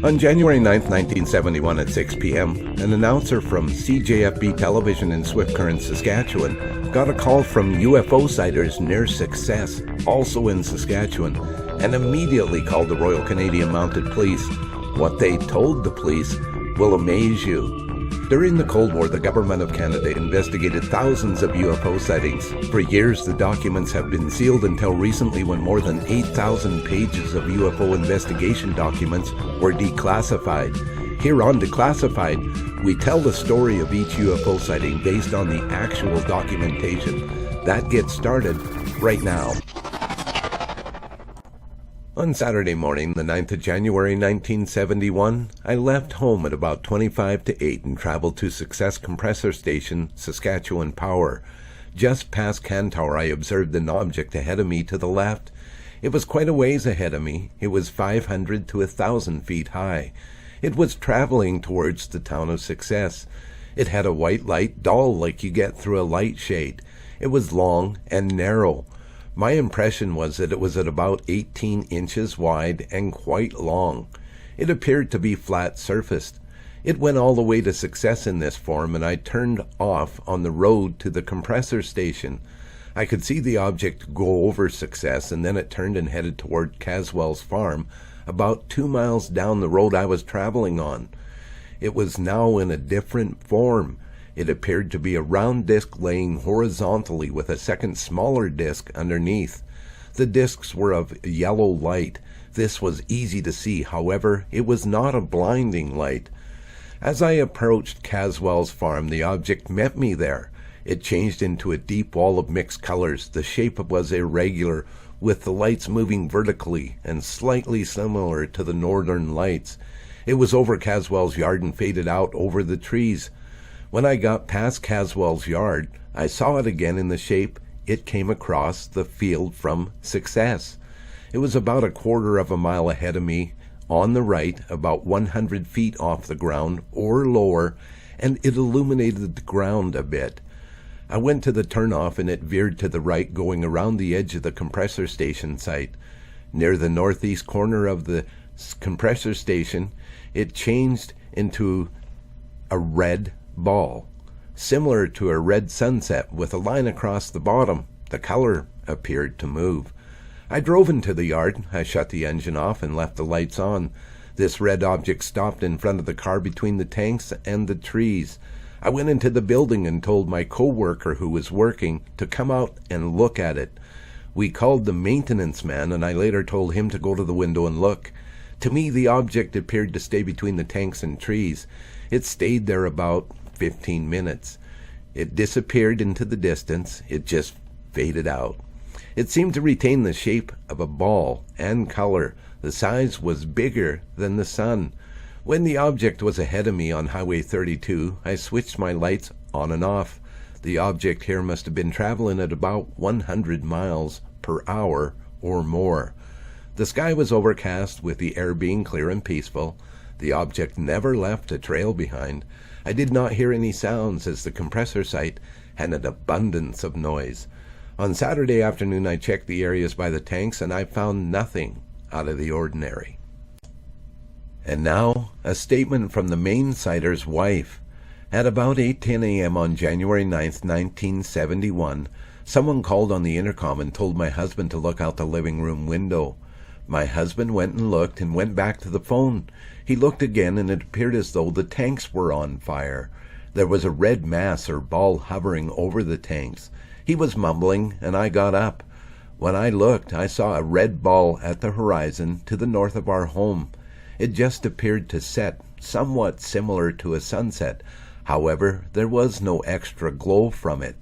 On January 9, 1971 at 6 p.m., an announcer from CJFB Television in Swift Current, Saskatchewan, got a call from UFO sighters near Success, also in Saskatchewan, and immediately called the Royal Canadian Mounted Police. What they told the police will amaze you. During the Cold War, the Government of Canada investigated thousands of UFO sightings. For years, the documents have been sealed until recently when more than 8,000 pages of UFO investigation documents were declassified. Here on Declassified, we tell the story of each UFO sighting based on the actual documentation. That gets started right now. On Saturday morning, the 9th of January 1971, I left home at about 25 to 8 and traveled to Success Compressor Station, Saskatchewan Power. Just past Cantower, I observed an object ahead of me to the left. It was quite a ways ahead of me. It was 500 to 1,000 feet high. It was traveling towards the town of Success. It had a white light, dull like you get through a light shade. It was long and narrow. My impression was that it was at about 18 inches wide and quite long. It appeared to be flat-surfaced. It went all the way to Success in this form, and I turned off on the road to the compressor station. I could see the object go over Success, and then it turned and headed toward Caswell's farm, about 2 miles down the road I was traveling on. It was now in a different form. It appeared to be a round disc laying horizontally with a second smaller disc underneath. The discs were of yellow light. This was easy to see. However, it was not a blinding light. As I approached Caswell's farm, the object met me there. It changed into a deep wall of mixed colors. The shape was irregular, with the lights moving vertically and slightly similar to the northern lights. It was over Caswell's yard and faded out over the trees. When I got past Caswell's yard, I saw it again in the shape it came across the field from Success. It was about a quarter of a mile ahead of me, on the right, about 100 feet off the ground, or lower, and it illuminated the ground a bit. I went to the turnoff and it veered to the right, going around the edge of the compressor station site. Near the northeast corner of the compressor station, it changed into a red ball, similar to a red sunset with a line across the bottom. The color appeared to move. I drove into the yard. I shut the engine off and left the lights on. This red object stopped in front of the car between the tanks and the trees. I went into the building and told my co-worker who was working to come out and look at it. We called the maintenance man, and I later told him to go to the window and look. To me, the object appeared to stay between the tanks and trees. It stayed there about 15 minutes. It disappeared into the distance. It just faded out. It seemed to retain the shape of a ball and color. The size was bigger than the sun. When the object was ahead of me on Highway 32, I switched my lights on and off. The object here must have been traveling at about 100 miles per hour or more. The sky was overcast with the air being clear and peaceful. The object never left a trail behind. I did not hear any sounds as the compressor site had an abundance of noise. On Saturday afternoon, I checked the areas by the tanks and I found nothing out of the ordinary. And now, a statement from the main sighter's wife. At about 8:10 a.m. on January 9th, 1971, someone called on the intercom and told my husband to look out the living room window. My husband went and looked and went back to the phone. He looked again and it appeared as though the tanks were on fire. There was a red mass or ball hovering over the tanks. He was mumbling and I got up. When I looked, I saw a red ball at the horizon to the north of our home. It just appeared to set, somewhat similar to a sunset. However, there was no extra glow from it.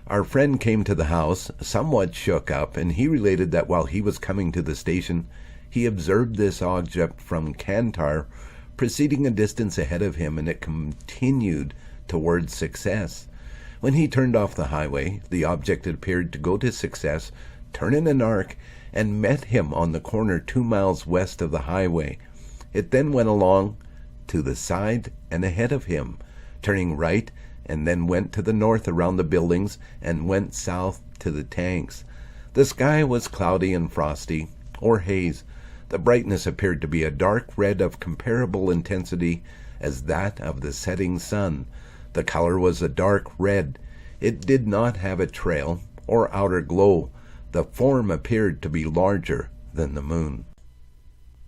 Our friend came to the house, somewhat shook up, and he related that while he was coming to the station, he observed this object from Cantower proceeding a distance ahead of him, and it continued towards Success. When he turned off the highway, the object appeared to go to Success, turn in an arc, and met him on the corner 2 miles west of the highway. It then went along to the side and ahead of him, turning right, and then went to the north around the buildings and went south to the tanks. The sky was cloudy and frosty, or haze. The brightness appeared to be a dark red of comparable intensity as that of the setting sun. The color was a dark red. It did not have a trail or outer glow. The form appeared to be larger than the moon.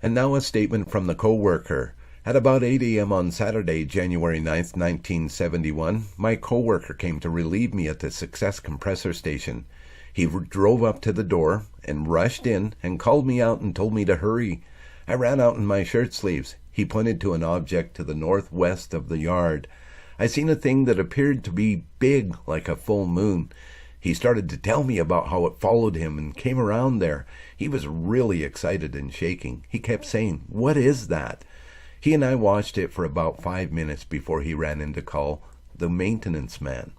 And now a statement from the co-worker. At about 8 a.m. on Saturday, January 9th, 1971, my co-worker came to relieve me at the Success compressor station. He drove up to the door and rushed in and called me out and told me to hurry. I ran out in my shirt sleeves. He pointed to an object to the northwest of the yard. I seen a thing that appeared to be big, like a full moon. He started to tell me about how it followed him and came around there. He was really excited and shaking. He kept saying, "What is that?" He and I watched it for about 5 minutes before he ran in to call the maintenance man.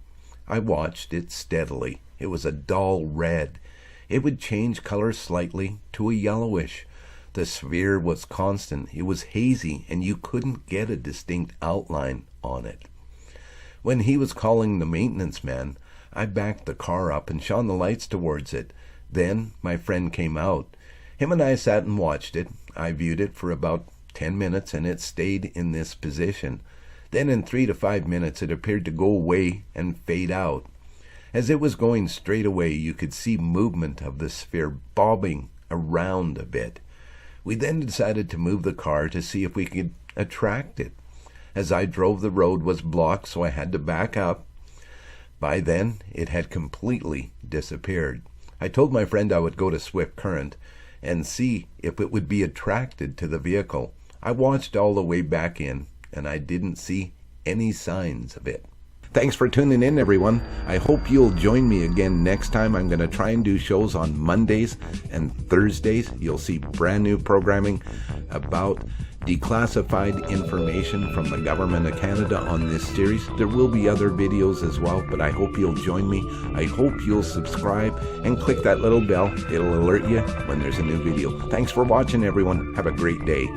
I watched it steadily. It was a dull red. It would change color slightly to a yellowish. The sphere was constant. It was hazy, and you couldn't get a distinct outline on it. When he was calling the maintenance man, I backed the car up and shone the lights towards it. Then my friend came out. Him and I sat and watched it. I viewed it for about 10 minutes, and it stayed in this position. Then in 3 to 5 minutes, it appeared to go away and fade out. As it was going straight away, you could see movement of the sphere bobbing around a bit. We then decided to move the car to see if we could attract it. As I drove, the road was blocked, so I had to back up. By then, it had completely disappeared. I told my friend I would go to Swift Current and see if it would be attracted to the vehicle. I watched all the way back in, and I didn't see any signs of it. Thanks for tuning in, everyone. I hope you'll join me again next time. I'm going to try and do shows on Mondays and Thursdays. You'll see brand new programming about declassified information from the Government of Canada on this series. There will be other videos as well, but I hope you'll join me. I hope you'll subscribe and click that little bell. It'll alert you when there's a new video. Thanks for watching, everyone. Have a great day.